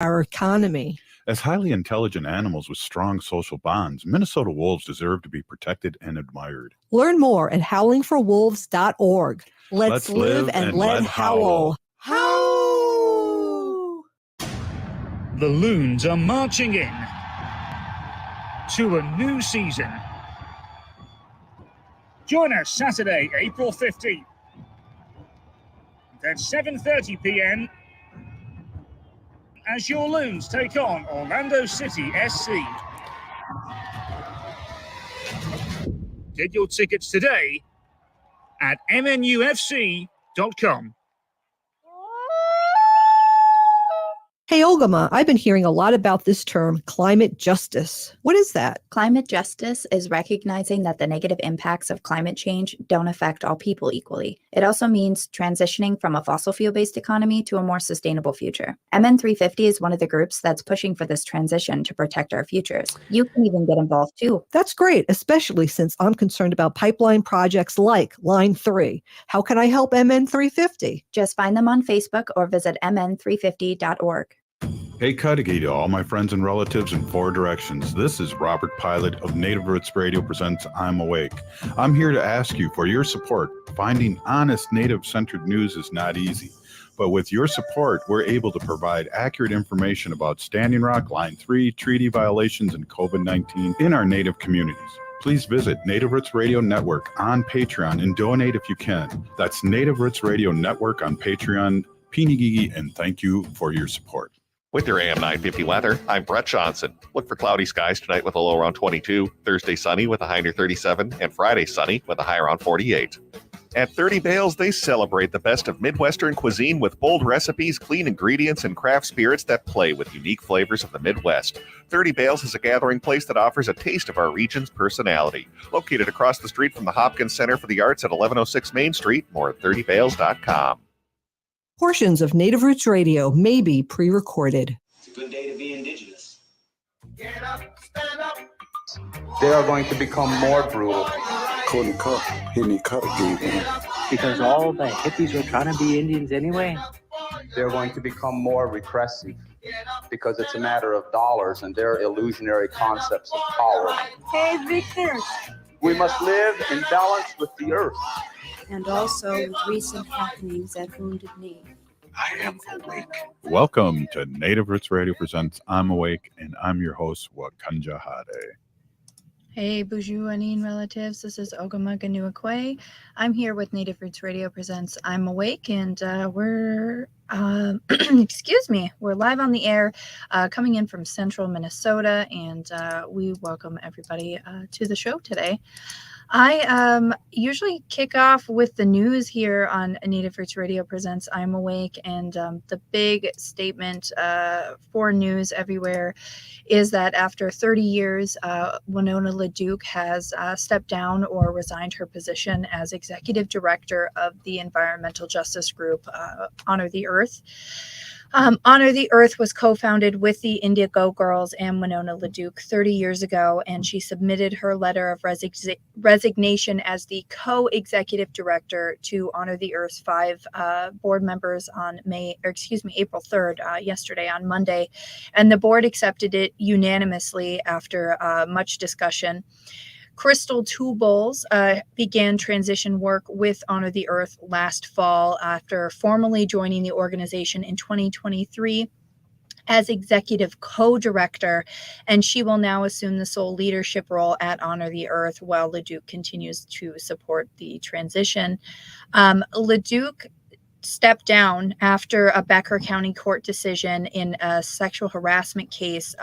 our economy. As highly intelligent animals with strong social bonds, Minnesota wolves deserve to be protected and admired. Learn more at howlingforwolves.org. Let's live and let howl. Howl! The loons are marching in to a new season. Join us Saturday, April 15th at 7:30 p.m. as your Loons take on Orlando City SC. Get your tickets today at mnufc.com. Hey, Ogimaa, I've been hearing a lot about this term, climate justice. What is that? Climate justice is recognizing that the negative impacts of climate change don't affect all people equally. It also means transitioning from a fossil fuel-based economy to a more sustainable future. MN350 is one of the groups that's pushing for this transition to protect our futures. You can even get involved too. That's great, especially since I'm concerned about pipeline projects like Line 3. How can I help MN350? Just find them on Facebook or visit mn350.org. Hey, Cudahy to all my friends and relatives in four directions. This is Robert Pilot of Native Roots Radio Presents I'm Awake. I'm here to ask you for your support. Finding honest Native-centered news is not easy. But with your support, we're able to provide accurate information about Standing Rock, Line 3, treaty violations, and COVID-19 in our Native communities. Please visit Native Roots Radio Network on Patreon and donate if you can. That's Native Roots Radio Network on Patreon. Pinigigi, and thank you for your support. With your AM 950 weather, I'm Brett Johnson. Look for cloudy skies tonight with a low around 22, Thursday sunny with a high near 37, and Friday sunny with a high around 48. At 30 Bales, they celebrate the best of Midwestern cuisine with bold recipes, clean ingredients, and craft spirits that play with unique flavors of the Midwest. 30 Bales is a gathering place that offers a taste of our region's personality. Located across the street from the Hopkins Center for the Arts at 1106 Main Street, more at 30bales.com. Portions of Native Roots Radio may be pre-recorded. It's a good day to be indigenous. Get up, stand up. They are going to become more brutal. Because all the hippies were trying to be Indians anyway. They're going to become more repressive because it's a matter of dollars and their illusionary concepts of power. Hey, Victor. We must live in balance with the earth. And also with recent happenings at Wounded Knee. I am awake. Welcome to Native Roots Radio Presents I'm Awake, and I'm your host, Wakanja Hade. Hey, Buju Anin relatives, this is Ogimaa Ganuakwe. I'm here with Native Roots Radio Presents I'm Awake, and we're, we're live on the air, coming in from central Minnesota, and we welcome everybody to the show today. I usually kick off with the news here on Native Roots Radio Presents I'm Awake, and the big statement for news everywhere is that after 30 years, Winona LaDuke has stepped down or resigned her position as executive director of the environmental justice group Honor the Earth. Honor the Earth was co-founded with the Indigo Girls and Winona LaDuke 30 years ago, and she submitted her letter of resignation as the co-executive director to Honor the Earth's 5 board members on April 3rd, yesterday on Monday, and the board accepted it unanimously after much discussion. Crystal Two Bowls began transition work with Honor the Earth last fall after formally joining the organization in 2023 as executive co-director, and she will now assume the sole leadership role at Honor the Earth while LaDuke continues to support the transition. LaDuke stepped down after a Becker County court decision in a sexual harassment case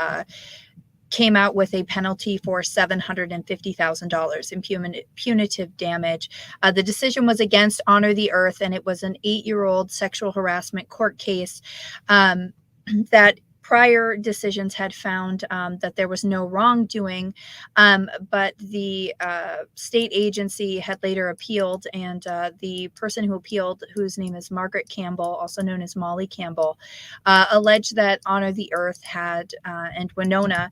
came out with a penalty for $750,000 in punitive damage. The decision was against Honor the Earth, and it was an 8-year-old sexual harassment court case that prior decisions had found that there was no wrongdoing, but the state agency had later appealed, and the person who appealed, whose name is Margaret Campbell, also known as Molly Campbell, alleged that Honor the Earth had, and Winona,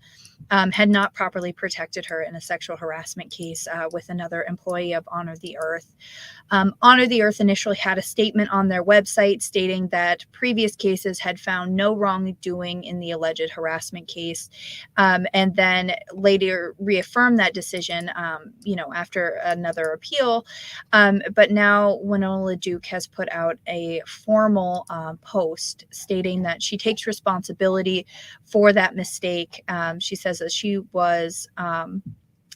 had not properly protected her in a sexual harassment case with another employee of Honor the Earth. Honor the Earth initially had a statement on their website stating that previous cases had found no wrongdoing ruling in the alleged harassment case, and then later reaffirmed that decision, after another appeal. But now Winona LaDuke has put out a formal post stating that she takes responsibility for that mistake. She says that she was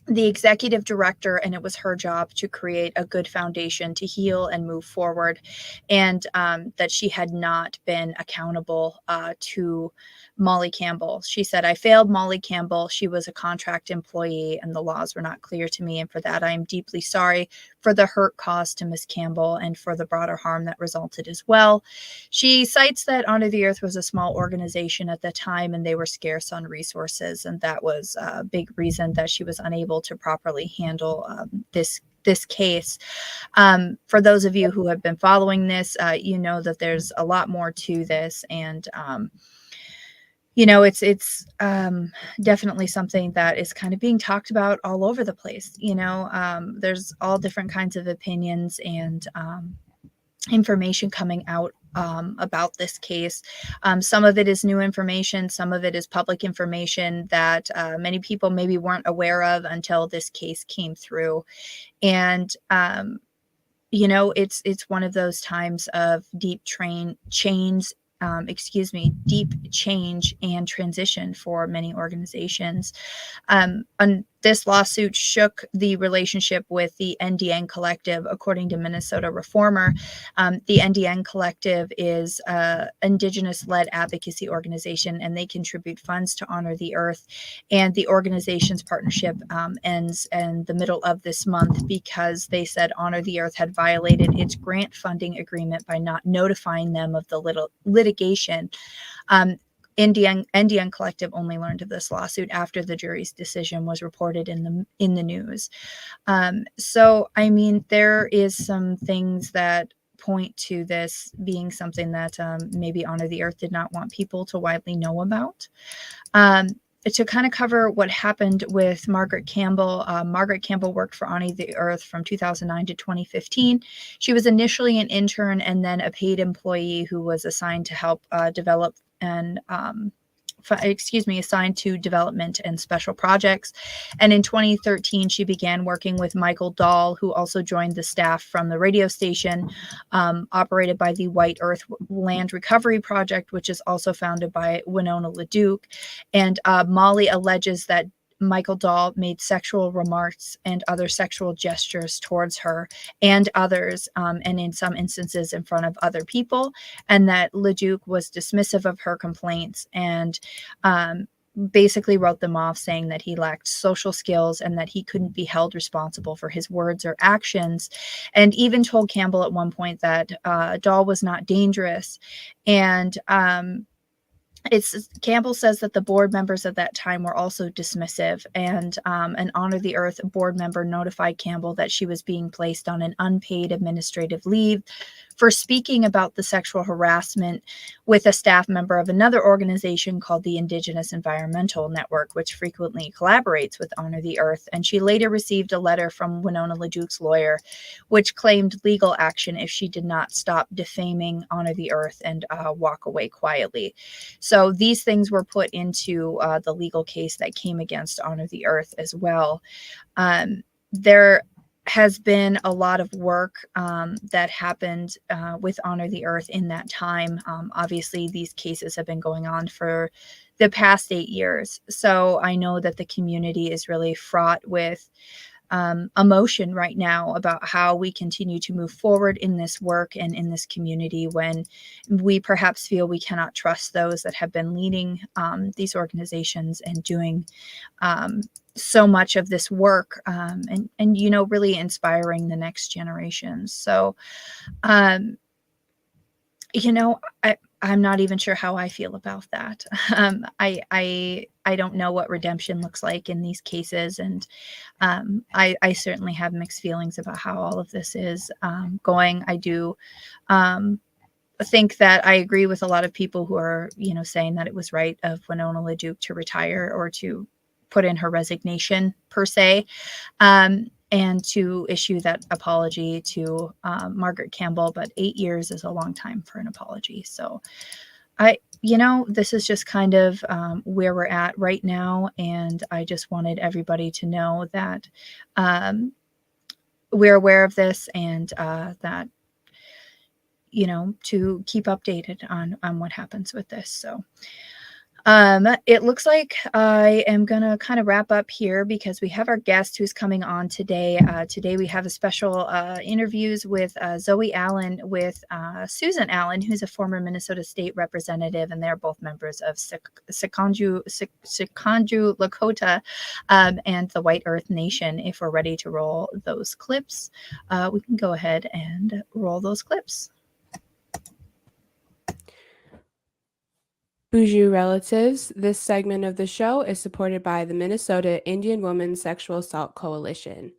the executive director, and it was her job to create a good foundation to heal and move forward, and that she had not been accountable to Molly Campbell. She said, "I failed Molly Campbell. She was a contract employee and the laws were not clear to me. And for that, I am deeply sorry for the hurt caused to Miss Campbell and for the broader harm that resulted as well." She cites that Honor the Earth was a small organization at the time and they were scarce on resources. And that was a big reason that she was unable to properly handle this case. For those of you who have been following this, you know that there's a lot more to this, and it's definitely something that is kind of being talked about all over the place. There's all different kinds of opinions and information coming out about this case. Some of it is new information. Some of it is public information that many people maybe weren't aware of until this case came through. And, it's one of those times of deep change and transition for many organizations. And this lawsuit shook the relationship with the NDN Collective, according to Minnesota Reformer. The NDN Collective is an Indigenous-led advocacy organization, and they contribute funds to Honor the Earth. And the organization's partnership ends in the middle of this month because they said Honor the Earth had violated its grant funding agreement by not notifying them of the litigation. NDN Collective only learned of this lawsuit after the jury's decision was reported in the news. So, I mean, there is some things that point to this being something that maybe Honor the Earth did not want people to widely know about. To kind of cover what happened with Margaret Campbell. Margaret Campbell worked for Honor the Earth from 2009 to 2015. She was initially an intern and then a paid employee who was assigned to help develop and assigned to development and special projects. And in 2013, she began working with Michael Dahl, who also joined the staff from the radio station operated by the White Earth Land Recovery Project, which is also founded by Winona LaDuke. And Molly alleges that Michael Dahl made sexual remarks and other sexual gestures towards her and others, and in some instances in front of other people, and that LaDuke was dismissive of her complaints and basically wrote them off, saying that he lacked social skills and that he couldn't be held responsible for his words or actions, and even told Campbell at one point that Dahl was not dangerous. And Campbell says that the board members at that time were also dismissive, and an Honor the Earth board member notified Campbell that she was being placed on an unpaid administrative leave for speaking about the sexual harassment with a staff member of another organization called the Indigenous Environmental Network, which frequently collaborates with Honor the Earth. And she later received a letter from Winona LaDuke's lawyer, which claimed legal action if she did not stop defaming Honor the Earth and walk away quietly. So these things were put into the legal case that came against Honor the Earth as well. There has been a lot of work that happened with Honor the Earth in that time. Obviously, these cases have been going on for the past 8 years. So I know that the community is really fraught with emotion right now about how we continue to move forward in this work and in this community when we perhaps feel we cannot trust those that have been leading these organizations and doing so much of this work and really inspiring the next generations. So I'm not even sure how I feel about that. I don't know what redemption looks like in these cases, and I certainly have mixed feelings about how all of this is going. I do think that I agree with a lot of people who are saying that it was right of Winona LaDuke to retire or to put in her resignation per se, and to issue that apology to Margaret Campbell. But 8 years is a long time for an apology. So this is just kind of where we're at right now. And I just wanted everybody to know that we're aware of this and that, to keep updated on what happens with this. So it looks like I am going to kind of wrap up here because we have our guest who's coming on today. Today we have a special interviews with Zoe Allen with Susan Allen, who's a former Minnesota State representative, and they're both members of Sicangu, Lakota, and the White Earth Nation. If we're ready to roll those clips, we can go ahead and roll those clips. Boujou relatives, this segment of the show is supported by the Minnesota Indian Women's Sexual Assault Coalition.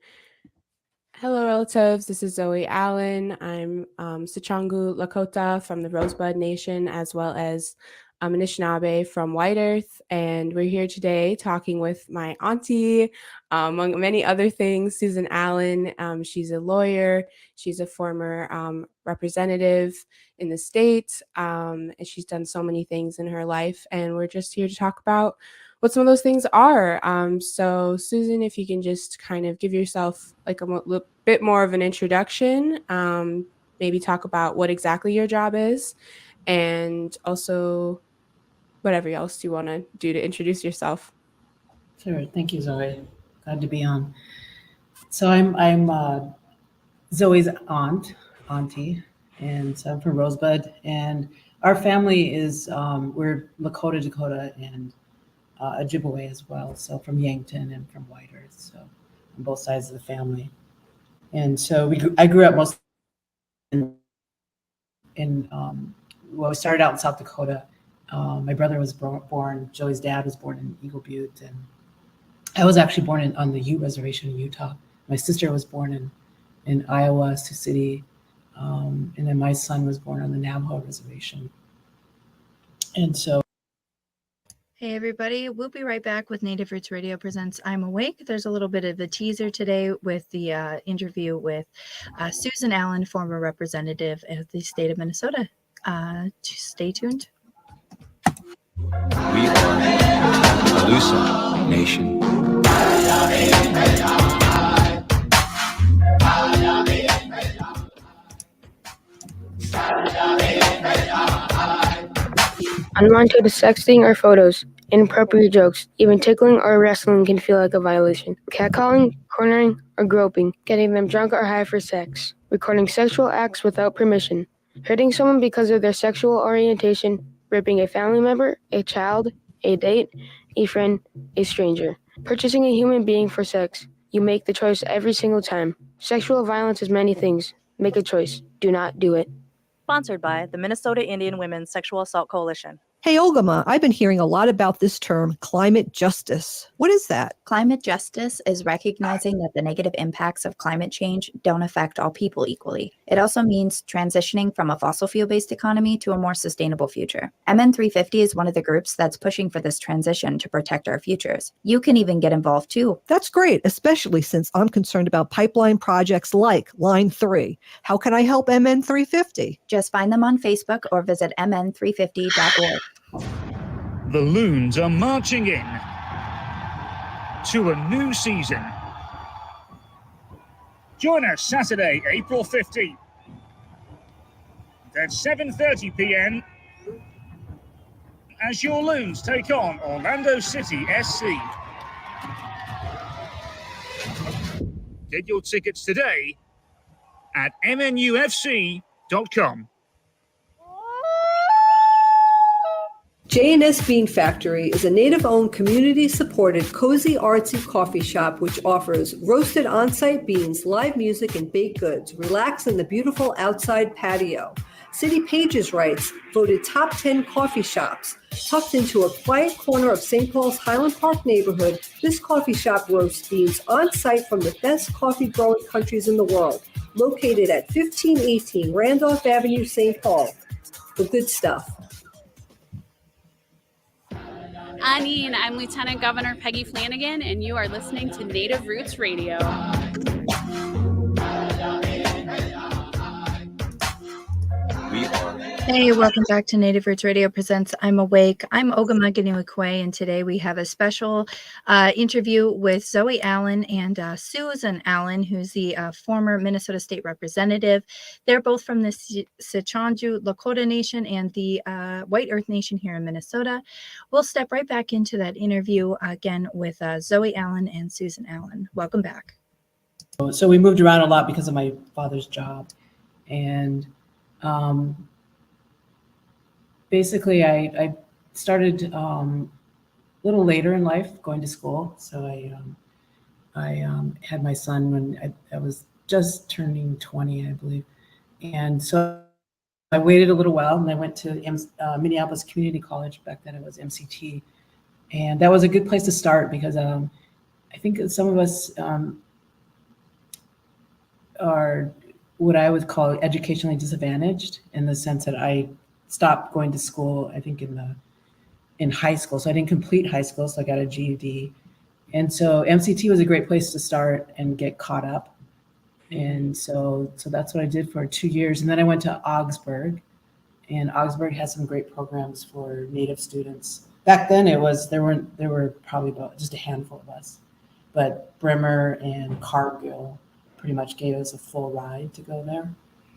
Hello, relatives. This is Zoe Allen. I'm Sicangu, Lakota from the Rosebud Nation, as well as Anishinaabe from White Earth. And we're here today talking with my auntie, among many other things, Susan Allen. She's a lawyer. She's a former representative in the state. And she's done so many things in her life. And we're just here to talk about what some of those things are. So Susan, if you can just kind of give yourself like a bit more of an introduction, maybe talk about what exactly your job is, and also whatever else you want to do to introduce yourself. Sure. Thank you, Zoe. Glad to be on. So I'm Zoe's auntie, and so I'm from Rosebud, and our family is we're Lakota, Dakota, and Ojibwe as well. So from Yankton and from White Earth, so on both sides of the family. And so I grew up mostly we started out in South Dakota. My brother was born, Joey's dad was born in Eagle Butte, and I was actually born on the Ute Reservation in Utah. My sister was born in Iowa, Sioux City, and then my son was born on the Navajo Reservation. And so. Hey everybody, we'll be right back with Native Roots Radio Presents I'm Awake. There's a little bit of a teaser today with the interview with Susan Allen, former representative of the state of Minnesota. Stay tuned. We are the Alusa Nation. Unwanted sexting or photos, inappropriate jokes, even tickling or wrestling can feel like a violation. Catcalling, cornering, or groping, getting them drunk or high for sex, recording sexual acts without permission, hurting someone because of their sexual orientation, raping a family member, a child, a date, a friend, a stranger, purchasing a human being for sex. You make the choice every single time. Sexual violence is many things. Make a choice. Do not do it. Sponsored by the Minnesota Indian Women's Sexual Assault Coalition. Hey, Ogimaa, I've been hearing a lot about this term, climate justice. What is that? Climate justice is recognizing that the negative impacts of climate change don't affect all people equally. It also means transitioning from a fossil fuel-based economy to a more sustainable future. MN350 is one of the groups that's pushing for this transition to protect our futures. You can even get involved too. That's great, especially since I'm concerned about pipeline projects like Line 3. How can I help MN350? Just find them on Facebook or visit mn350.org. The loons are marching in to a new season. Join us Saturday, April 15th at 7:30 p.m. as your loons take on Orlando City SC. Get your tickets today at mnufc.com. J&S Bean Factory is a native-owned, community-supported, cozy, artsy coffee shop which offers roasted on-site beans, live music, and baked goods. Relax in the beautiful outside patio. City Pages writes, voted top 10 coffee shops. Tucked into a quiet corner of St. Paul's Highland Park neighborhood, this coffee shop roasts beans on-site from the best coffee-growing countries in the world. Located at 1518 Randolph Avenue, St. Paul. The good stuff. Anine, I'm Lieutenant Governor Peggy Flanagan, and you are listening to Native Roots Radio. We are Hey, welcome back to Native Roots Radio Presents I'm Awake. I'm Ogimaa and today we have a special interview with Zoe Allen and Susan Allen, who's the former Minnesota State Representative. They're both from the Sicangu Lakota Nation and the White Earth Nation here in Minnesota. We'll step right back into that interview again with Zoe Allen and Susan Allen. Welcome back. So we moved around a lot because of my father's job. And basically, I started a little later in life going to school. So I had my son when I was just turning 20, I believe. And so I waited a little while, and I went to Minneapolis Community College. Back then it was MCT. And that was a good place to start because I think some of us are what I would call educationally disadvantaged, in the sense that I stopped going to school, I think in high school. So I didn't complete high school, so I got a GED. And so MCT was a great place to start and get caught up. And so that's what I did for 2 years. And then I went to Augsburg, and Augsburg had some great programs for Native students. Back then there were probably about just a handful of us, but Bremer and Cargill pretty much gave us a full ride to go there.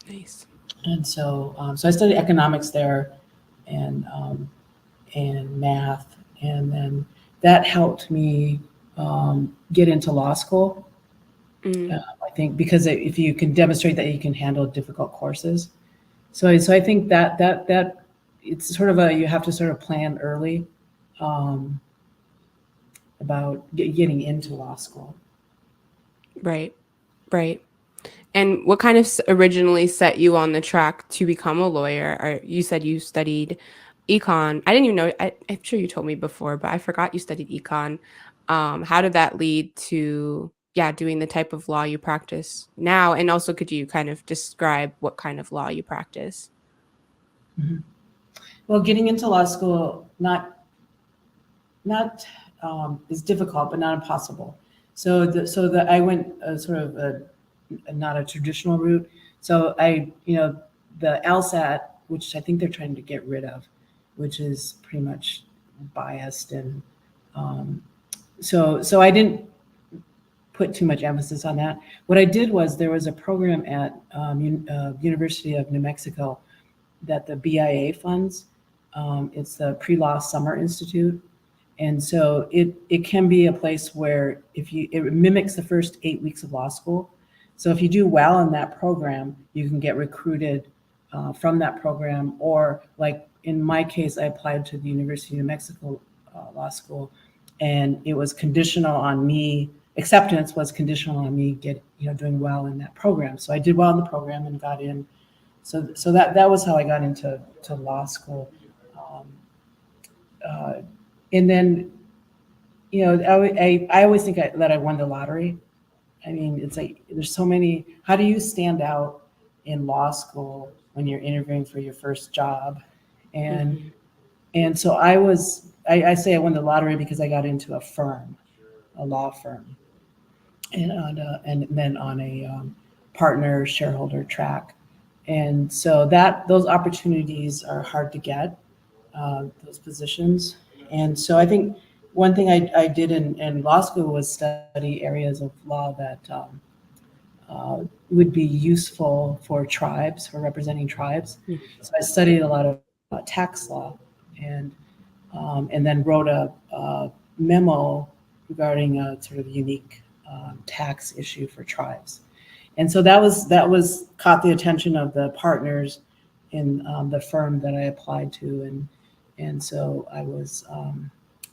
Nice. And so I studied economics there, and math, and then that helped me get into law school. I think because if you can demonstrate that you can handle difficult courses, so I think that it's sort of you have to sort of plan early about getting into law school. Right. And what kind of originally set you on the track to become a lawyer? You said you studied econ. I didn't even know. I'm sure you told me before, but I forgot you studied econ. How did that lead to doing the type of law you practice now? And also, could you kind of describe what kind of law you practice? Mm-hmm. Well, getting into law school not is difficult, but not impossible. So I went sort of not a traditional route. So the LSAT, which I think they're trying to get rid of, which is pretty much biased, and so I didn't put too much emphasis on that. What I did was there was a program at University of New Mexico that the BIA funds. It's the Pre-Law Summer Institute. And so it can be a place where it mimics the first 8 weeks of law school. So if you do well in that program, you can get recruited from that program. Or like in my case, I applied to the University of New Mexico Law School, and it was conditional on me. Acceptance was conditional on me doing well in that program. So I did well in the program and got in. So that was how I got into law school. And then, I always think that I won the lottery. I mean, it's like there's so many. How do you stand out in law school when you're interviewing for your first job? And so I say I won the lottery because I got into a law firm, and then on a partner shareholder track. And so those opportunities are hard to get, those positions. And so I think one thing I did in law school was study areas of law that would be useful for tribes, for representing tribes. So I studied a lot of tax law, and then wrote a memo regarding a sort of unique tax issue for tribes. And so that was caught the attention of the partners in the firm that I applied to, and so I was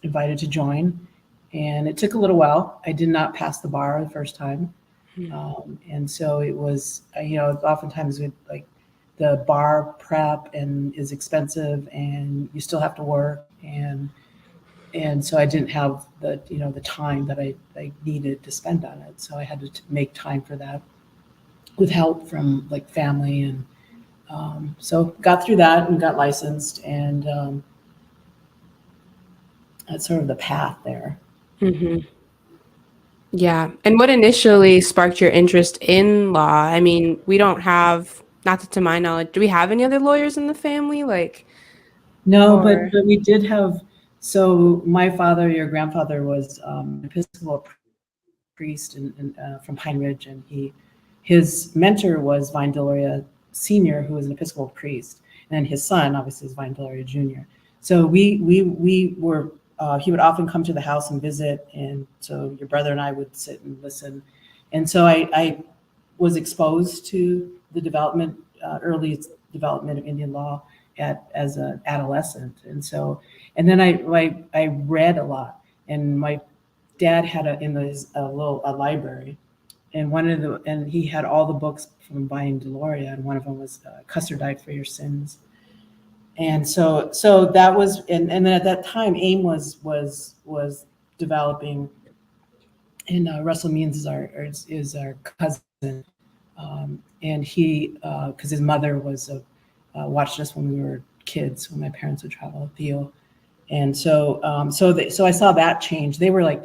invited to join, and it took a little while. I did not pass the bar the first time, and so it was oftentimes the bar prep and is expensive, and you still have to work, and so I didn't have the time that I needed to spend on it. So I had to make time for that with help from family, and so got through that and got licensed, and that's sort of the path there. Mm-hmm. Yeah. And what initially sparked your interest in law? I mean, we don't have not to my knowledge. Do we have any other lawyers in the family? Like, No, or- but we did have. So my father, your grandfather, was Episcopal priest from Pine Ridge, and his mentor was Vine Deloria Sr., who was an Episcopal priest, and his son obviously is Vine Deloria Jr. So we were. He would often come to the house and visit, and so your brother and I would sit and listen. And so I was exposed to the early development of Indian law as an adolescent, and then I read a lot, and my dad had a library, and he had all the books from Vine Deloria, and one of them was Custer Died for Your Sins. And so that was, and then at that time, AIM was developing, and Russell Means is our cousin, and he, because his mother watched us when we were kids, when my parents would travel, Theo, and so I saw that change. They were like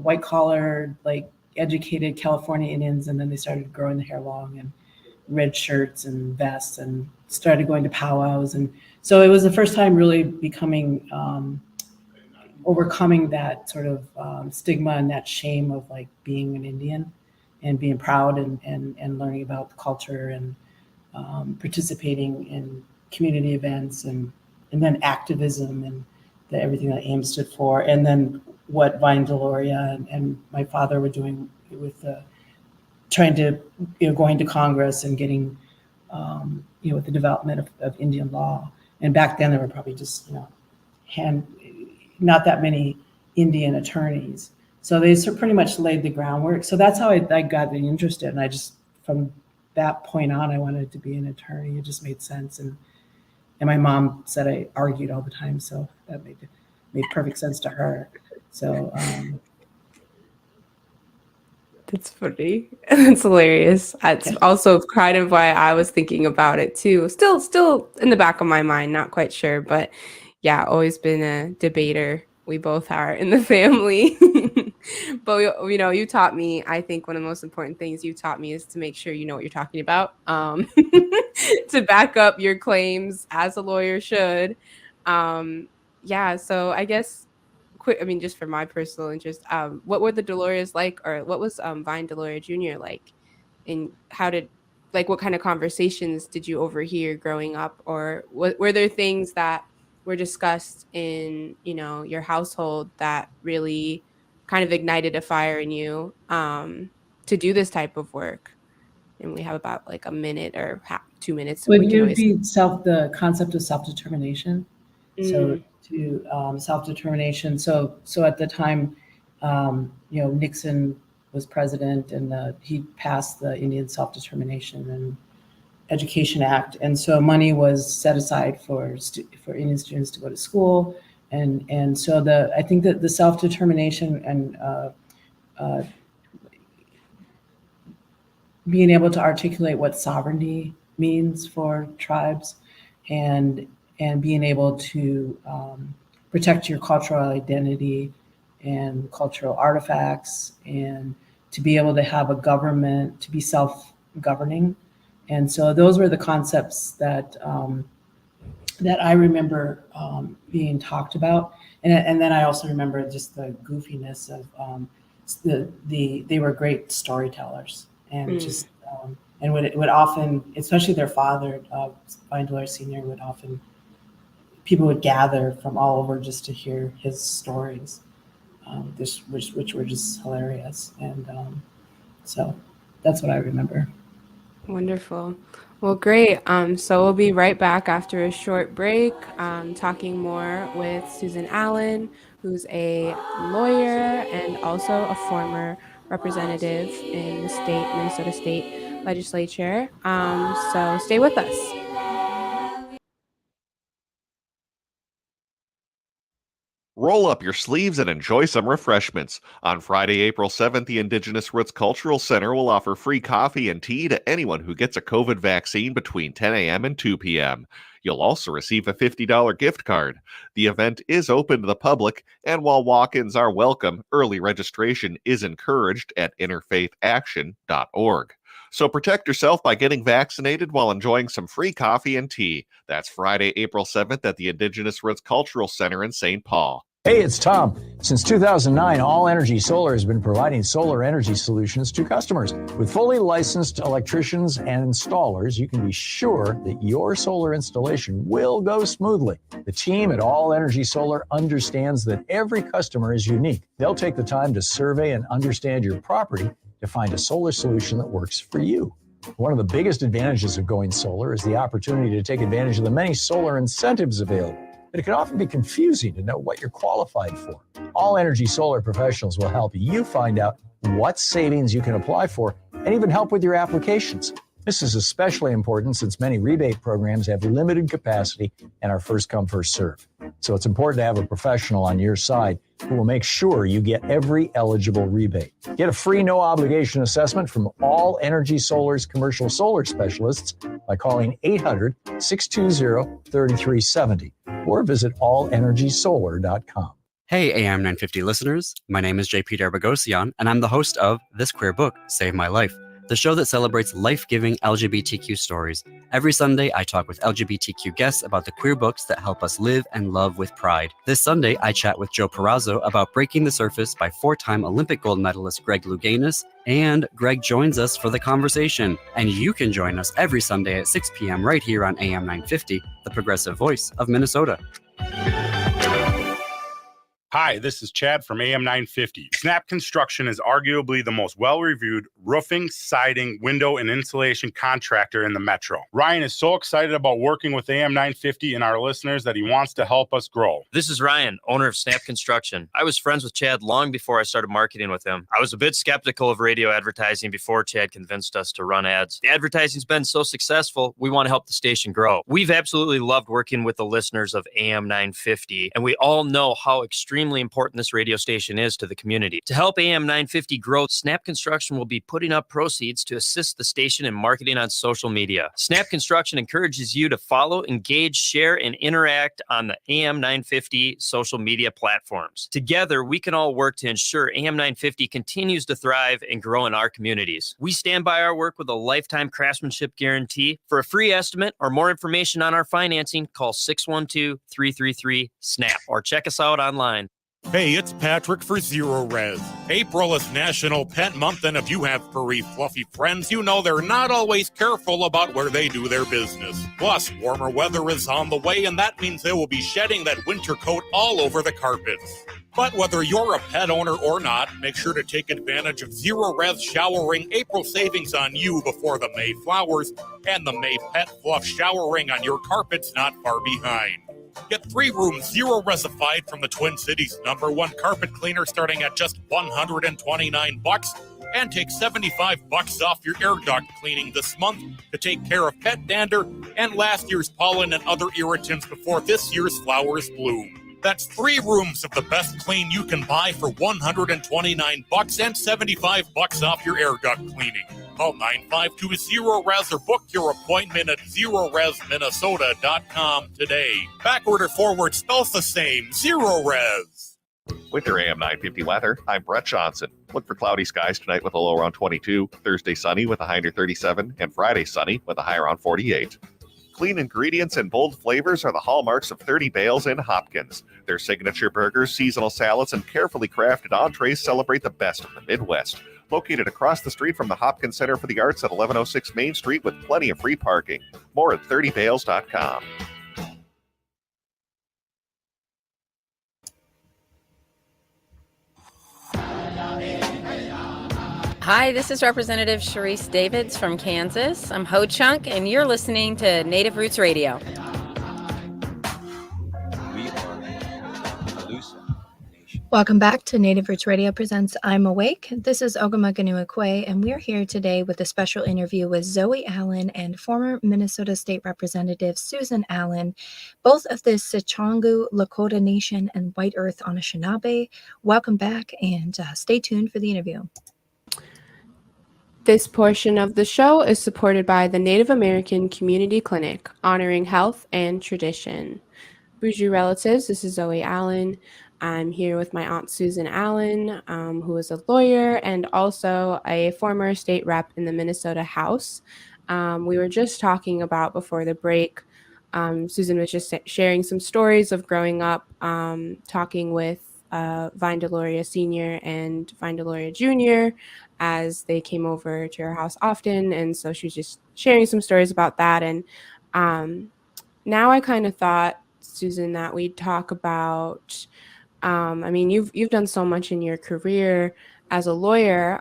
white collar, like educated California Indians, and then they started growing the hair long and red shirts and vests, and started going to powwows. And so it was the first time really becoming overcoming that sort of stigma and that shame of like being an Indian and being proud and learning about the culture and participating in community events and then activism and everything that AIM stood for, and then what Vine Deloria and my father were doing with trying to, going to Congress and getting, with the development of Indian law. And back then there were probably just, not that many Indian attorneys. So they pretty much laid the groundwork. So that's how I got interested. And I just, from that point on, I wanted to be an attorney. It just made sense. And my mom said I argued all the time. So that made perfect sense to her. So, That's funny. That's hilarious. That's also kind of why I was thinking about it too. Still in the back of my mind, not quite sure, but yeah, always been a debater. We both are in the family. But you taught me, I think one of the most important things you taught me is to make sure you know what you're talking about. To back up your claims as a lawyer should. Yeah, so I guess quick, I mean, just for my personal interest, what were the Delorias like, or what was Vine Deloria Jr. like? And what kind of conversations did you overhear growing up? Or were there things that were discussed in, your household that really kind of ignited a fire in you to do this type of work? And we have about like a minute or 2 minutes. Would it be the concept of self-determination? So Mm. to self-determination. So at the time, Nixon was president, and he passed the Indian Self-Determination and Education Act, and so money was set aside for Indian students to go to school, and so I think that the self-determination and being able to articulate what sovereignty means for tribes, and being able to protect your cultural identity and cultural artifacts, and to be able to have a government, to be self-governing. And so those were the concepts that I remember being talked about. And then I also remember just the goofiness of they were great storytellers, and just and would often, especially their father, Vine Deloria Sr., people would gather from all over just to hear his stories, which were just hilarious. And so that's what I remember. Wonderful. Well, great. So we'll be right back after a short break, talking more with Susan Allen, who's a lawyer and also a former representative in the Minnesota State Legislature. So stay with us. Roll up your sleeves and enjoy some refreshments. On Friday, April 7th, the Indigenous Roots Cultural Center will offer free coffee and tea to anyone who gets a COVID vaccine between 10 a.m. and 2 p.m. You'll also receive a $50 gift card. The event is open to the public, and while walk-ins are welcome, early registration is encouraged at interfaithaction.org. So protect yourself by getting vaccinated while enjoying some free coffee and tea. That's Friday, April 7th at the Indigenous Roots Cultural Center in St. Paul. Hey, it's Tom. Since 2009, All Energy Solar has been providing solar energy solutions to customers. With fully licensed electricians and installers, you can be sure that your solar installation will go smoothly. The team at All Energy Solar understands that every customer is unique. They'll take the time to survey and understand your property to find a solar solution that works for you. One of the biggest advantages of going solar is the opportunity to take advantage of the many solar incentives available. But it can often be confusing to know what you're qualified for. All Energy Solar professionals will help you find out what savings you can apply for and even help with your applications. This is especially important since many rebate programs have limited capacity and are first come, first serve. So it's important to have a professional on your side who will make sure you get every eligible rebate. Get a free no obligation assessment from All Energy Solar's commercial solar specialists by calling 800-620-3370 or visit allenergysolar.com. Hey, AM 950 listeners. My name is JP Darbagosian, and I'm the host of This Queer Book, Save My Life, the show that celebrates life-giving LGBTQ stories. Every Sunday, I talk with LGBTQ guests about the queer books that help us live and love with pride. This Sunday, I chat with Joe Perazzo about Breaking the Surface by four-time Olympic gold medalist Greg Louganis, and Greg joins us for the conversation. And you can join us every Sunday at 6 p.m. right here on AM 950, the progressive voice of Minnesota. Hi, this is Chad from AM 950. Snap Construction is arguably the most well-reviewed roofing, siding, window, and insulation contractor in the metro. Ryan is so excited about working with AM 950 and our listeners that he wants to help us grow. This is Ryan, owner of Snap Construction. I was friends with Chad long before I started marketing with him. I was a bit skeptical of radio advertising before Chad convinced us to run ads. The advertising's been so successful, we want to help the station grow. We've absolutely loved working with the listeners of AM 950, and we all know how extremely important this radio station is to the community. To help AM 950 grow, Snap Construction will be putting up proceeds to assist the station in marketing on social media. Snap Construction encourages you to follow, engage, share, and interact on the AM 950 social media platforms. Together, we can all work to ensure AM 950 continues to thrive and grow in our communities. We stand by our work with a lifetime craftsmanship guarantee. For a free estimate or more information on our financing, call 612-333-SNAP or check us out online. Hey, it's Patrick for Zero Res. April is National Pet Month, and if you have furry, fluffy friends, you know they're not always careful about where they do their business. Plus, warmer weather is on the way, and that means they will be shedding that winter coat all over the carpets. But whether you're a pet owner or not, make sure to take advantage of Zero Res Showering April savings on you before the May flowers and the May Pet Fluff Showering on your carpets not far behind. Get 3 rooms Zero Resified from the Twin Cities #1 carpet cleaner starting at just $129 and take $75 off your air duct cleaning this month to take care of pet dander and last year's pollen and other irritants before this year's flowers bloom. That's 3 rooms of the best clean you can buy for $129 and $75 off your air duct cleaning. Call 952-ZERO-RES or book your appointment at ZeroResMinnesota.com today. Backward or forward spells the same. Zero Res. With your AM 950 weather, I'm Brett Johnson. Look for cloudy skies tonight with a low around 22, Thursday sunny with a high near 37, and Friday sunny with a high around 48. Clean ingredients and bold flavors are the hallmarks of 30 Bales in Hopkins. Their signature burgers, seasonal salads, and carefully crafted entrees celebrate the best of the Midwest. Located across the street from the Hopkins Center for the Arts at 1106 Main Street with plenty of free parking. More at 30bales.com. Hi, this is Representative Sharice Davids from Kansas. I'm Ho Chunk, and you're listening to Native Roots Radio. Welcome back to Native Roots Radio Presents I'm Awake. This is Ogimaa and we're here today with a special interview with Zoe Allen and former Minnesota State Representative Susan Allen, both of the Sicangu, Lakota Nation, and White Earth Anishinaabe. Welcome back, and stay tuned for the interview. This portion of the show is supported by the Native American Community Clinic, honoring health and tradition. Bonjour relatives, this is Zoe Allen. I'm here with my Aunt Susan Allen, who is a lawyer and also a former state rep in the Minnesota House. We were just talking about before the break. Susan was just sharing some stories of growing up, talking with Vine Deloria Sr. and Vine Deloria Jr. as they came over to her house often. And so she was just sharing some stories about that. And now I kind of thought, Susan, that we'd talk about, I mean, you've done so much in your career as a lawyer,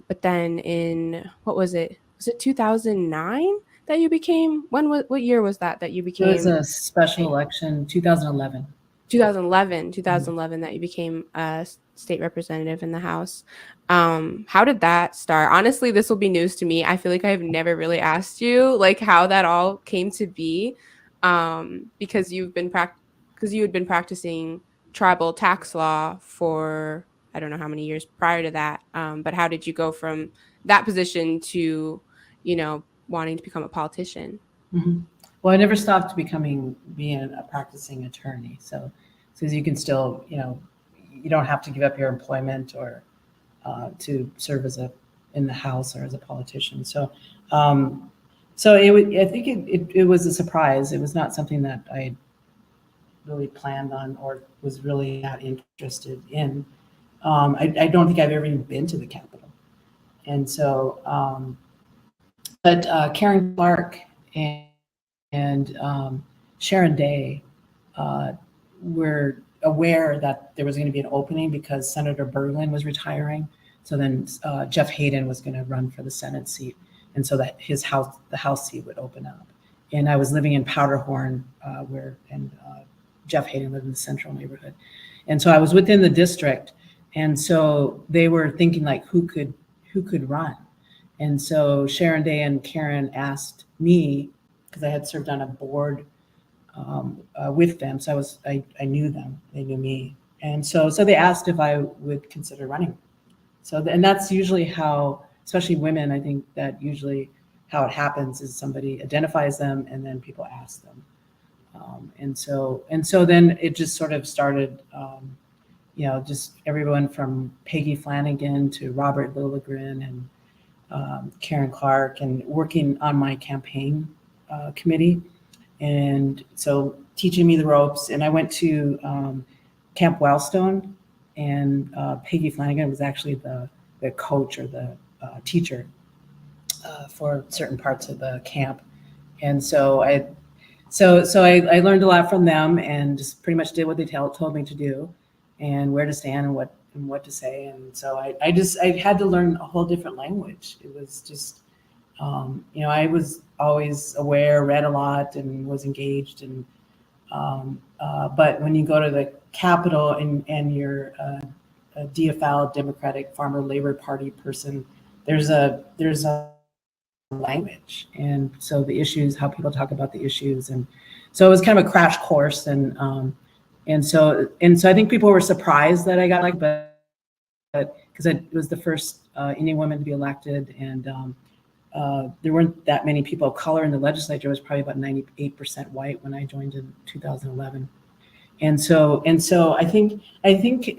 but then in, what was it? Was it 2009 that you became, what year was that you became? It was a special election, 2011. 2011 that you became a state representative in the House. How did that start? Honestly, this will be news to me. I feel like I've never really asked you like how that all came to be, because you had been practicing tribal tax law for I don't know how many years prior to that. But how did you go from that position to, wanting to become a politician? Mm-hmm. Well, I never stopped being a practicing attorney. So you can still, you don't have to give up your employment or to serve in the House or as a politician. So I think it was a surprise. It was not something that I really planned on or was really that interested in. I don't think I've ever even been to the Capitol. And so, but Karen Clark and Sharon Day were aware that there was going to be an opening because Senator Berglund was retiring. So then Jeff Hayden was going to run for the Senate seat, and so that the House seat would open up. And I was living in Powderhorn, and Jeff Hayden lived in the central neighborhood, and so I was within the district. And so they were thinking like, who could run? And so Sharon Day and Karen asked me, because I had served on a board with them. So I knew them, they knew me. And so they asked if I would consider running. And that's usually how, especially women, I think that usually how it happens is somebody identifies them and then people ask them. And so then it just sort of started, just everyone from Peggy Flanagan to Robert Lilligren and Karen Clark, and working on my campaign committee. And so teaching me the ropes. And I went to Camp Wellstone, and Peggy Flanagan was actually the coach or the teacher for certain parts of the camp. And so I learned a lot from them and just pretty much did what they told me to do, and where to stand and what to say. And so I had to learn a whole different language. It was just, I was always aware, read a lot, and was engaged. And but when you go to the Capitol and you're a DFL, Democratic Farmer Labor Party person, there's a language, and so the issues, how people talk about the issues, and so it was kind of a crash course. And so I think people were surprised that I got but because it was the first Indian woman to be elected, and there weren't that many people of color in the legislature. It was probably about 98% white when I joined in 2011. And so I think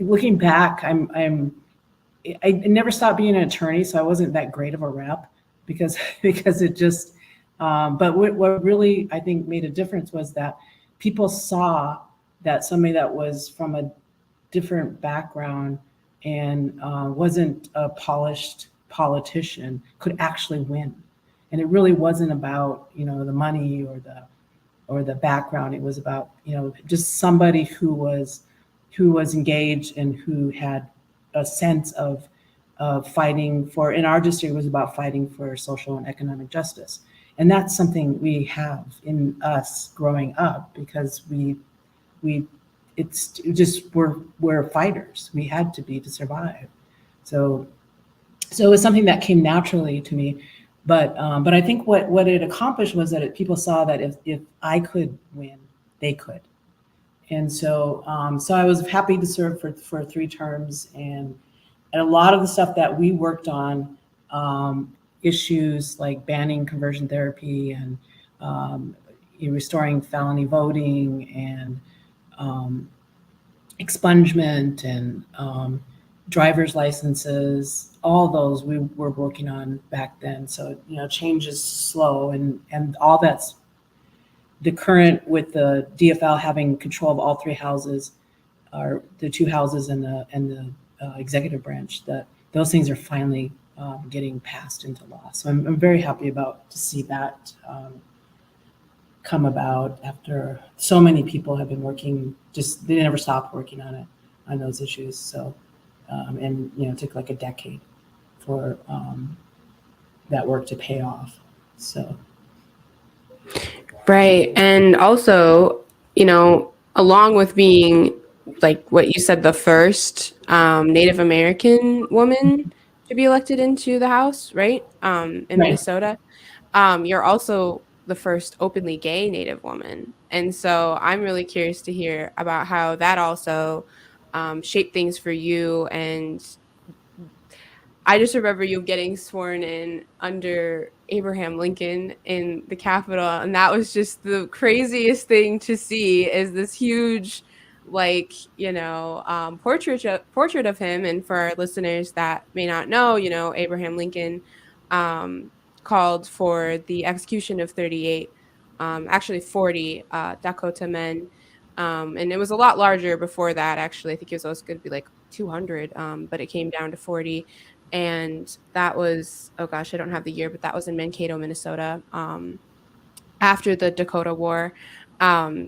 looking back, I never stopped being an attorney, so I wasn't that great of a rep because it just. But what really I think made a difference was that people saw that somebody that was from a different background and wasn't a polished politician could actually win. And it really wasn't about the money or the background. It was about just somebody who was engaged and who had a sense of fighting for, in our district, it was about fighting for social and economic justice. And that's something we have in us growing up because we're fighters. We had to be to survive. So it was something that came naturally to me. But I think what it accomplished was that people saw that if I could win, they could. And so I was happy to serve for 3 terms, and a lot of the stuff that we worked on, issues like banning conversion therapy and restoring felony voting and expungement and driver's licenses, all those we were working on back then. So, change is slow, and all that's the current with the DFL having control of all three houses, or the two houses and the executive branch, that those things are finally getting passed into law. So I'm very happy to see that come about after so many people have been working. They never stopped working on those issues. So and it took like a decade for that work to pay off. So. Right. And also, along with being, like what you said, the first Native American woman to be elected into the House, right? In Minnesota. You're also the first openly gay Native woman. And so I'm really curious to hear about how that also shaped things for you. And I just remember you getting sworn in under Abraham Lincoln in the Capitol, and that was just the craziest thing to see, is this huge, portrait of him. And for our listeners that may not know, Abraham Lincoln called for the execution of 38, actually 40 Dakota men. And it was a lot larger before that, actually. I think it was always going to be like 200, but it came down to 40. And that was, oh gosh, I don't have the year, but that was in Mankato, Minnesota, after the Dakota War.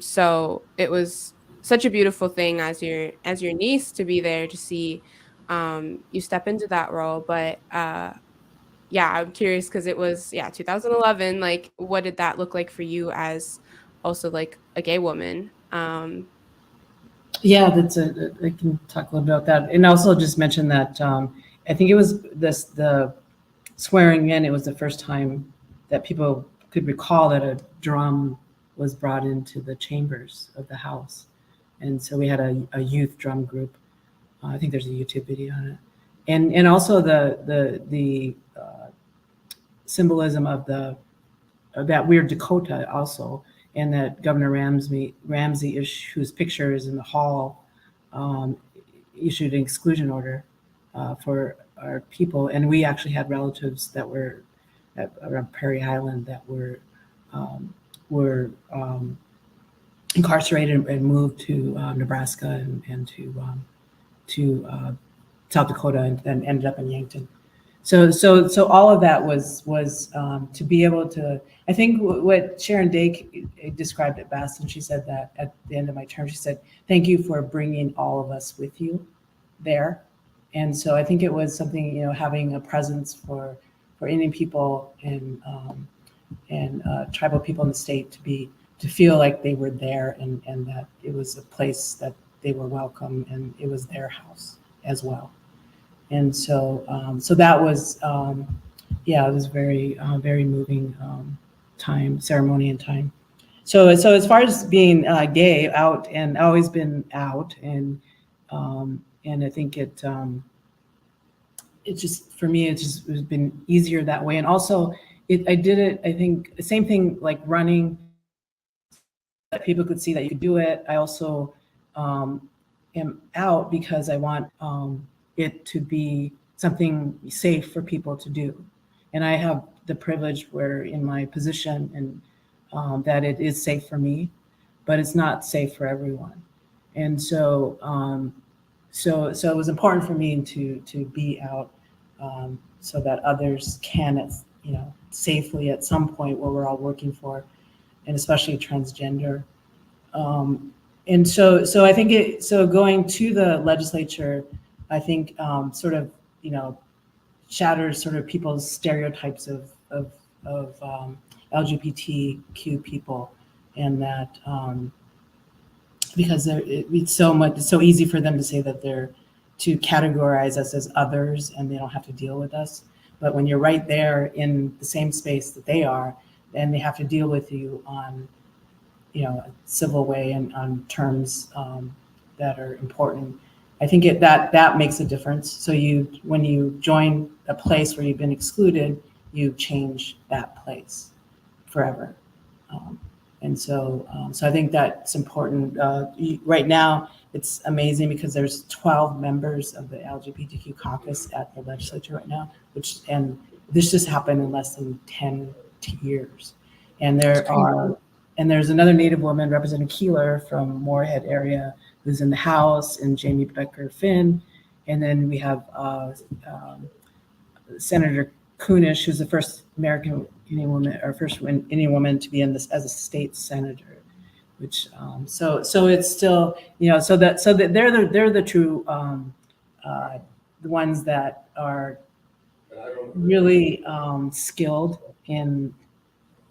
So it was such a beautiful thing as your niece to be there to see you step into that role. But I'm curious, because it was 2011. Like, what did that look like for you as also like a gay woman? I can talk a little bit about that, and also just mention that I think it was the swearing in. It was the first time that people could recall that a drum was brought into the chambers of the House, and so we had a youth drum group. I think there's a YouTube video on it, and also the symbolism of that weird Dakota also. And that Governor Ramsey, whose picture is in the hall, issued an exclusion order for our people. And we actually had relatives that were around Prairie Island that were incarcerated and moved to Nebraska and to South Dakota and ended up in Yankton. So all of that was to be able to. I think what Sharon Day described it best, and she said that at the end of my term, she said, "Thank you for bringing all of us with you there." And so I think it was something, having a presence for Indian people and tribal people in the state to feel like they were there and that it was a place that they were welcome and it was their house as well. And so that was, it was very, very moving ceremony and time. So as far as being gay, out, and always been out, and I think it just, for me, it's been easier that way. And also I did it, I think the same thing, like running, that people could see that you could do it. I also am out because I want it to be something safe for people to do. And I have the privilege where in my position and that it is safe for me, but it's not safe for everyone. And so it was important for me to be out so that others can, safely at some point where we're all working for, and especially transgender. And so I think going to the legislature, I think sort of, shatters sort of people's stereotypes of LGBTQ people, and that because it's so easy for them to say that to categorize us as others and they don't have to deal with us. But when you're right there in the same space that they are, then they have to deal with you on, a civil way and on terms that are important. I think that makes a difference. So when you join a place where you've been excluded, you change that place forever. And so I think that's important. Right now, it's amazing because there's 12 members of the LGBTQ caucus at the legislature right now, and this just happened in less than 10 years. And there's another Native woman, Representative Keeler from Moorhead area, who's in the House, and Jamie Becker Finn. And then we have Senator Kunish, who's the first American Indian woman, or first Indian woman to be in this as a state senator. Which so it's still, so that they're the true the ones that are really skilled in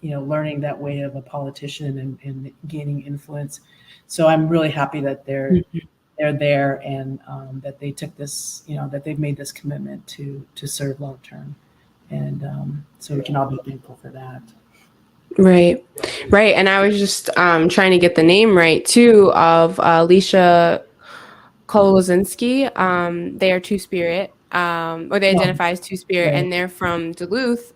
learning that way of a politician and gaining influence. So I'm really happy that they're there, and that they took this, that they've made this commitment to serve long term, and so we can all be thankful for that. Right. And I was just trying to get the name right too of Alicia Kolozinski. They are Two-Spirit, or they identify as Two-Spirit, and they're from Duluth.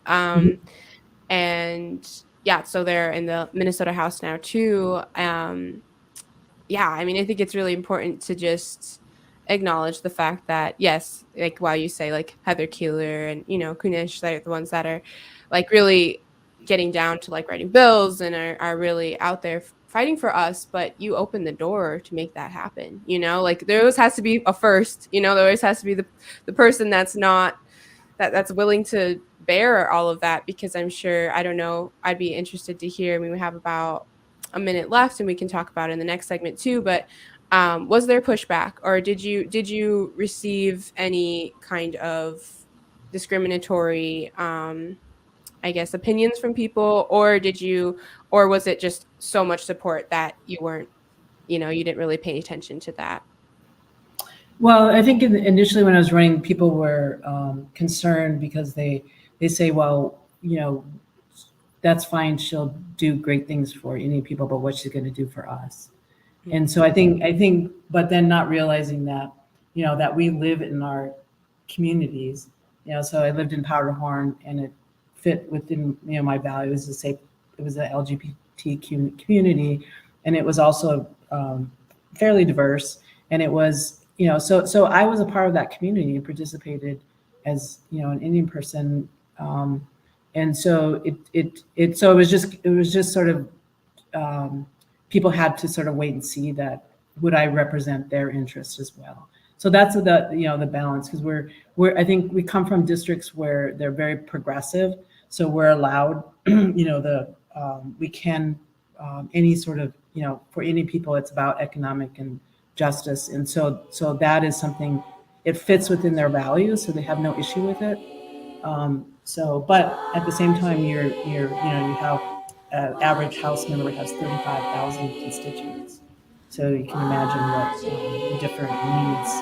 And yeah, so they're in the Minnesota House now too. Yeah, I mean, I think it's really important to just acknowledge the fact that, yes, like while you say like Heather Keeler and Kunish, they're the ones that are like really getting down to like writing bills and are really out there fighting for us, but you open the door to make that happen. Like there always has to be a first, there always has to be the person that's not that's willing to bear all of that, because I'm sure, I don't know, I'd be interested to hear. I mean, we have about a minute left and we can talk about it in the next segment too, but was there pushback, or did you receive any kind of discriminatory I guess opinions from people, or was it just so much support that you weren't, you didn't really pay attention to that? Well, I think initially when I was running, people were concerned because they say, well, that's fine, she'll do great things for Indian people, but what's she going to do for us? Mm-hmm. And so I think, but then not realizing that, that we live in our communities, so I lived in Powderhorn, and it fit within my values to say it was an LGBT community, and it was also fairly diverse, and it was so I was a part of that community and participated as an Indian person, and so it was just sort of people had to sort of wait and see that would I represent their interests as well. So that's the balance, because I think we come from districts where they're very progressive. So we're allowed, we can, any sort of, for any people, it's about economic and justice. And so that is something, it fits within their values, so they have no issue with it. But at the same time, you have an average House member has 35,000 constituents. So you can imagine what different needs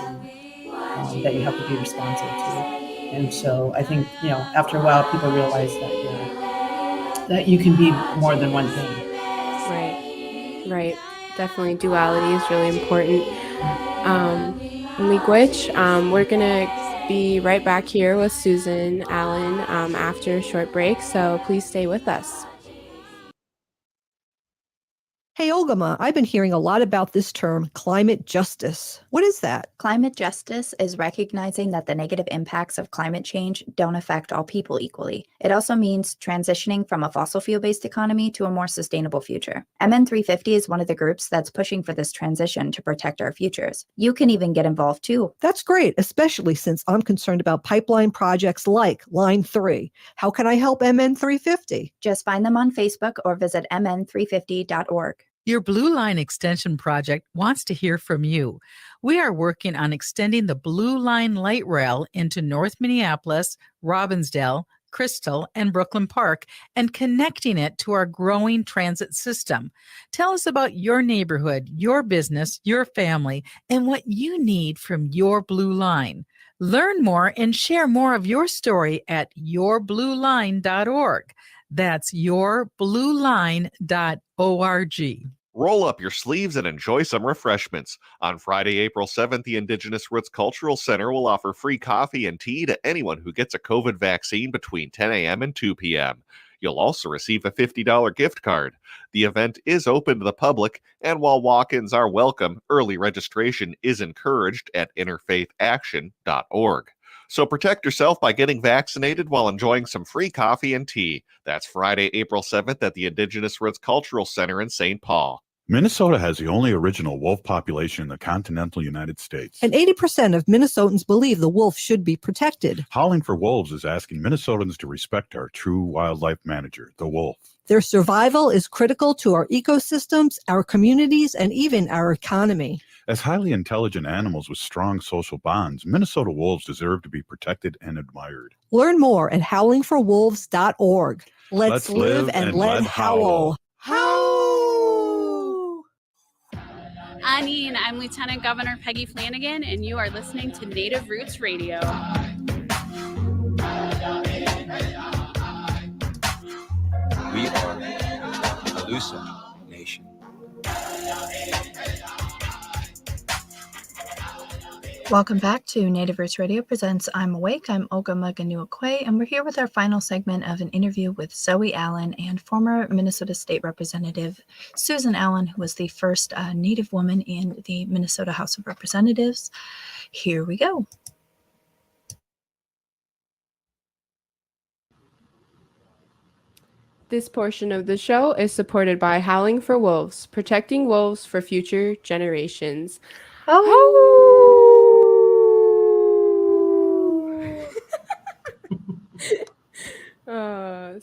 that you have to be responsive to. And so I think, after a while, people realize that you can be more than one thing. Right. Definitely duality is really important. Miigwech, we're going to be right back here with Susan Allen after a short break, so please stay with us. Hey, Ogimaa, I've been hearing a lot about this term, climate justice. What is that? Climate justice is recognizing that the negative impacts of climate change don't affect all people equally. It also means transitioning from a fossil fuel-based economy to a more sustainable future. MN350 is one of the groups that's pushing for this transition to protect our futures. You can even get involved too. That's great, especially since I'm concerned about pipeline projects like Line 3. How can I help MN350? Just find them on Facebook or visit mn350.org. Your Blue Line Extension project wants to hear from you. We are working on extending the Blue Line light rail into North Minneapolis, Robbinsdale, Crystal, and Brooklyn Park, and connecting it to our growing transit system. Tell us about your neighborhood, your business, your family, and what you need from your Blue Line. Learn more and share more of your story at yourblueline.org. That's yourblueline.org. Roll up your sleeves and enjoy some refreshments. On Friday, April 7th, the Indigenous Roots Cultural Center will offer free coffee and tea to anyone who gets a COVID vaccine between 10 a.m. and 2 p.m. You'll also receive a $50 gift card. The event is open to the public, and while walk-ins are welcome, early registration is encouraged at interfaithaction.org. So protect yourself by getting vaccinated while enjoying some free coffee and tea. That's Friday, April 7th at the Indigenous Roots Cultural Center in St. Paul. Minnesota has the only original wolf population in the continental United States. And 80% of Minnesotans believe the wolf should be protected. Howling for Wolves is asking Minnesotans to respect our true wildlife manager, the wolf. Their survival is critical to our ecosystems, our communities, and even our economy. As highly intelligent animals with strong social bonds, Minnesota wolves deserve to be protected and admired. Learn more at howlingforwolves.org. Let's live and let howl. Anine, I'm Lieutenant Governor Peggy Flanagan, and you are listening to Native Roots Radio. We are Alusa Nation. Welcome back to Native Roots Radio Presents I'm Awake. I'm Ogimaa, and we're here with our final segment of an interview with Zoe Allen and former Minnesota State Representative Susan Allen, who was the first Native woman in the Minnesota House of Representatives. Here we go. This portion of the show is supported by Howling for Wolves, protecting wolves for future generations.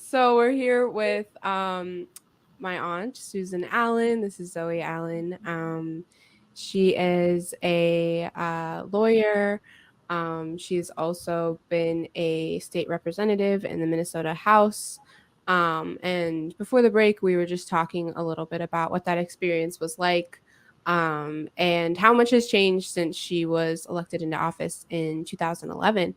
So we're here with my aunt, Susan Allen. This is Zoe Allen. She is a lawyer. She's also been a state representative in the Minnesota House. And before the break, we were just talking a little bit about what that experience was like, and how much has changed since she was elected into office in 2011.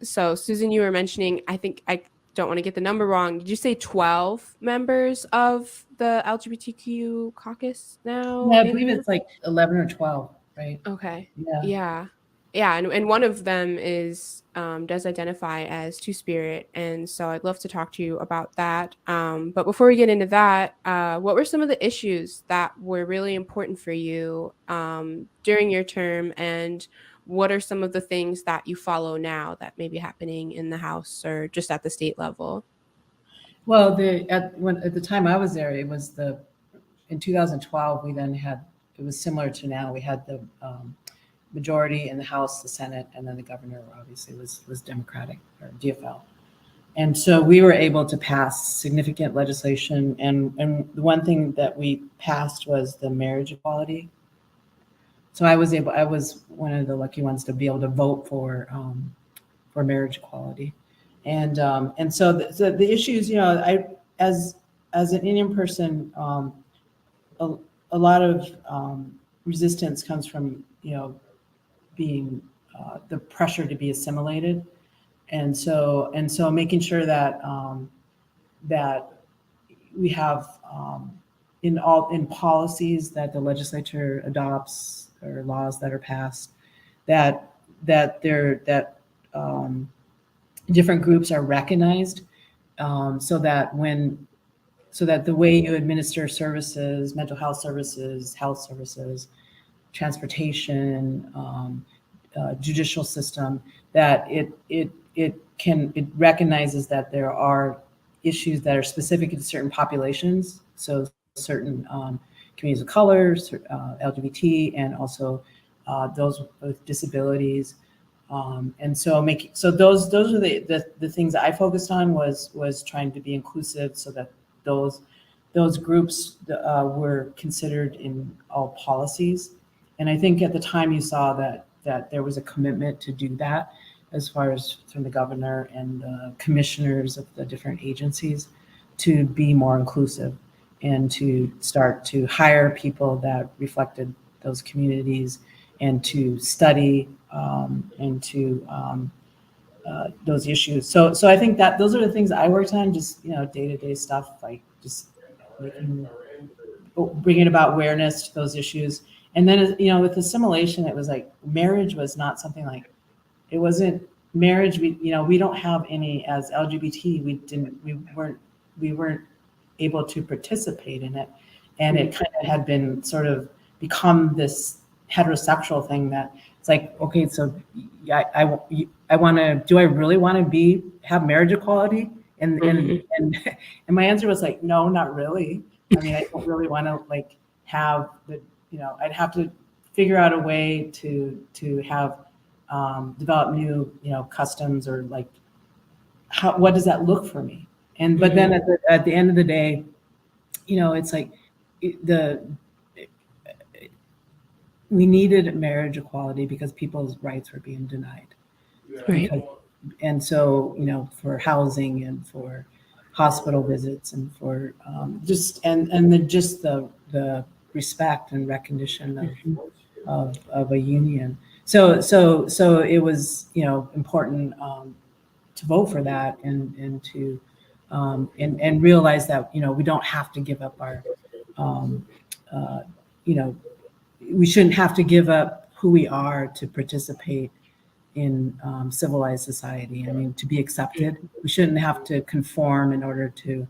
So Susan, you were mentioning, I think, I don't want to get the number wrong. Did you say 12 members of the LGBTQ caucus now? Yeah, I believe it's like 11 or 12, right? Okay. Yeah. Yeah. And one of them is does identify as Two-Spirit. And so I'd love to talk to you about that. But before we get into that, what were some of the issues that were really important for you during your term? And what are some of the things that you follow now that may be happening in the House or just at the state level? Well, at the time I was there, it was in 2012, we then had, it was similar to now, we had the majority in the House, the Senate, and then the governor obviously was Democratic, or DFL. And so we were able to pass significant legislation. And the one thing that we passed was the marriage equality. So I was one of the lucky ones to be able to vote for marriage equality. And so the issues, I, as an Indian person, a lot of resistance comes from, being the pressure to be assimilated. And so making sure that that we have in policies that the legislature adopts or laws that are passed, that different groups are recognized, so that the way you administer services, mental health services, transportation, judicial system, that it recognizes that there are issues that are specific to certain populations, so certain communities of color, LGBT, and also those with disabilities. And so those are the things that I focused on, was trying to be inclusive, so that those groups were considered in all policies. And I think at the time you saw that there was a commitment to do that, as far as from the governor and the commissioners of the different agencies, to be more inclusive and to start to hire people that reflected those communities, and to study into those issues. So I think that those are the things I worked on, just day-to-day stuff, like just bringing about awareness to those issues. And then with assimilation, it was like marriage was not something like, it wasn't marriage, we don't have any as LGBT. We weren't able to participate in it, and it kind of had been sort of become this heterosexual thing that it's like, okay, so I want to, do I really want to have marriage equality? And my answer was like, no, not really. I mean, I don't really want to like have the, I'd have to figure out a way to have develop new, customs, or like, what does that look for me? And but then at the end of the day, it's like we needed marriage equality because people's rights were being denied. Right. And so, for housing and for hospital visits and for just the respect and recognition of a union. So it was, important to vote for that and to and realize that, we don't have to give up our we shouldn't have to give up who we are to participate in civilized society. I mean, to be accepted, we shouldn't have to conform in order to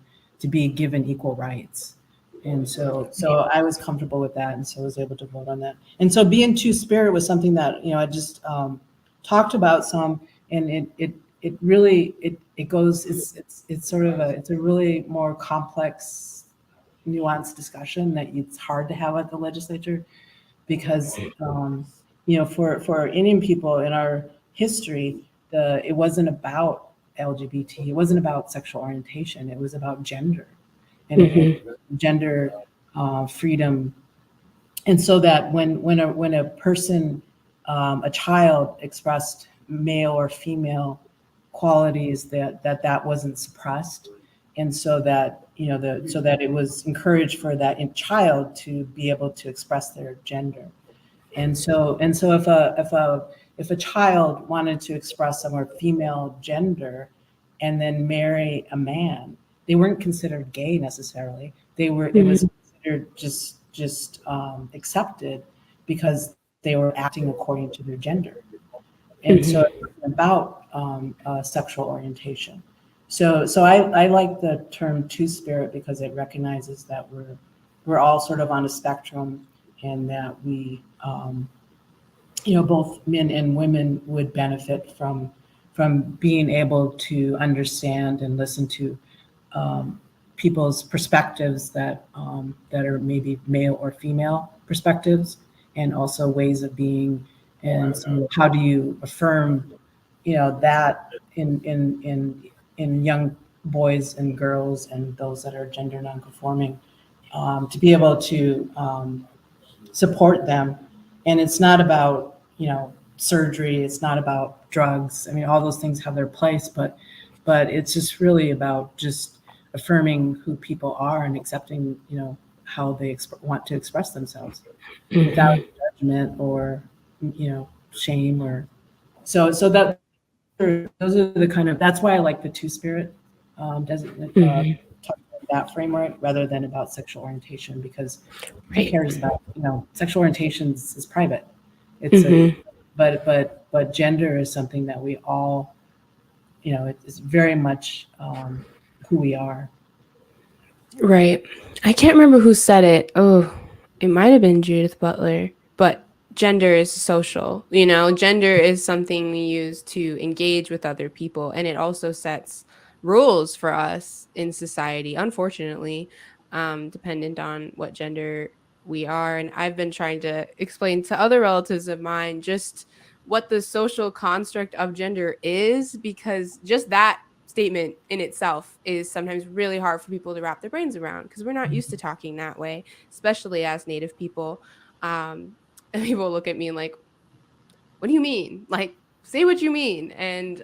be given equal rights. And so I was comfortable with that, and so I was able to vote on that. And so being two-spirit was something that, I just talked about some, and it really goes, it's sort of it's a really more complex, nuanced discussion that it's hard to have at the legislature, because for Indian people in our history, it wasn't about LGBT, it wasn't about sexual orientation, it was about gender and gender freedom. And so that when a person, a child, expressed male or female qualities, that wasn't suppressed, and so that so that it was encouraged for that child to be able to express their gender. And so if a child wanted to express a more female gender and then marry a man, they weren't considered gay necessarily. It was considered just accepted because they were acting according to their gender. And so it wasn't about sexual orientation. So I like the term two-spirit because it recognizes that we're all sort of on a spectrum, and that we, both men and women would benefit from being able to understand and listen to people's perspectives that are maybe male or female perspectives, and also ways of being. And so how do you affirm, that in young boys and girls and those that are gender nonconforming, to be able to support them. And it's not about, surgery, it's not about drugs. I mean, all those things have their place, but it's just really about just affirming who people are and accepting, how they want to express themselves without judgment or, shame, or so that those are the kind of, that's why I like the two-spirit that framework rather than about sexual orientation, because who cares about, sexual orientation is private. It's but gender is something that we all, it's very much who we are. Right. I can't remember who said it. Oh, it might have been Judith Butler, but gender is social. Gender is something we use to engage with other people, and it also sets rules for us in society, unfortunately, dependent on what gender we are. And I've been trying to explain to other relatives of mine just what the social construct of gender is, because just that statement in itself is sometimes really hard for people to wrap their brains around, because we're not used to talking that way, especially as Native people. And people look at me like, what do you mean? Like, say what you mean. And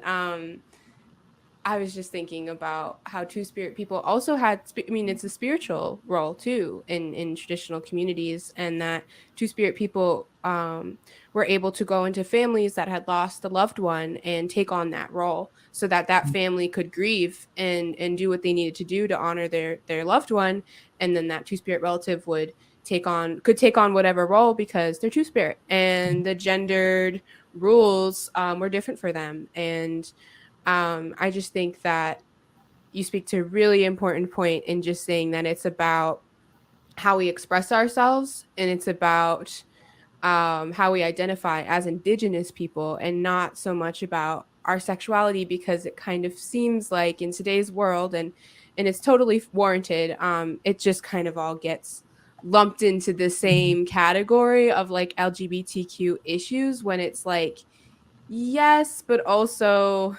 I was just thinking about how two-spirit people also had, it's a spiritual role too in traditional communities, and that two-spirit people were able to go into families that had lost a loved one and take on that role, so that family could grieve and do what they needed to do to honor their loved one. And then that two-spirit relative could take on whatever role, because they're two-spirit, and the gendered rules were different for them. And I just think that you speak to a really important point in just saying that it's about how we express ourselves, and it's about how we identify as Indigenous people, and not so much about our sexuality, because it kind of seems like in today's world, and it's totally warranted, it just kind of all gets lumped into the same category of like LGBTQ issues, when it's like, yes, but also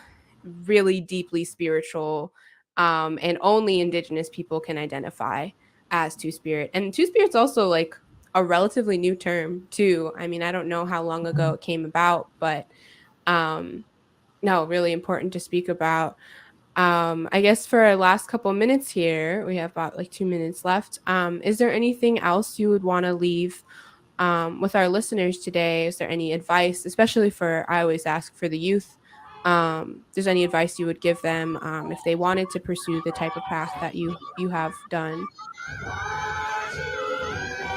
really deeply spiritual, and only Indigenous people can identify as Two-Spirit. And Two-Spirit's also like a relatively new term too. I mean, I don't know how long ago it came about, but no, really important to speak about. I guess for our last couple minutes here, we have about like 2 minutes left. Is there anything else you would want to leave with our listeners today? Is there any advice, especially I always ask for the youth, there's any advice you would give them if they wanted to pursue the type of path that you have done?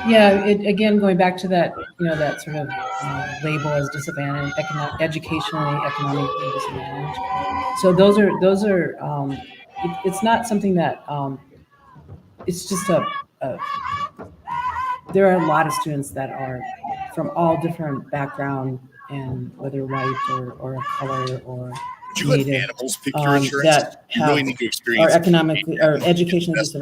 Yeah, again, going back to that, that sort of label as disadvantaged, educationally, economically disadvantaged. So those are it's not something that, it's just there are a lot of students that are from all different background, and whether white or of color or Would you let native, animals pick your insurance? that You really have, need to experience are economically or educationally disadvantaged.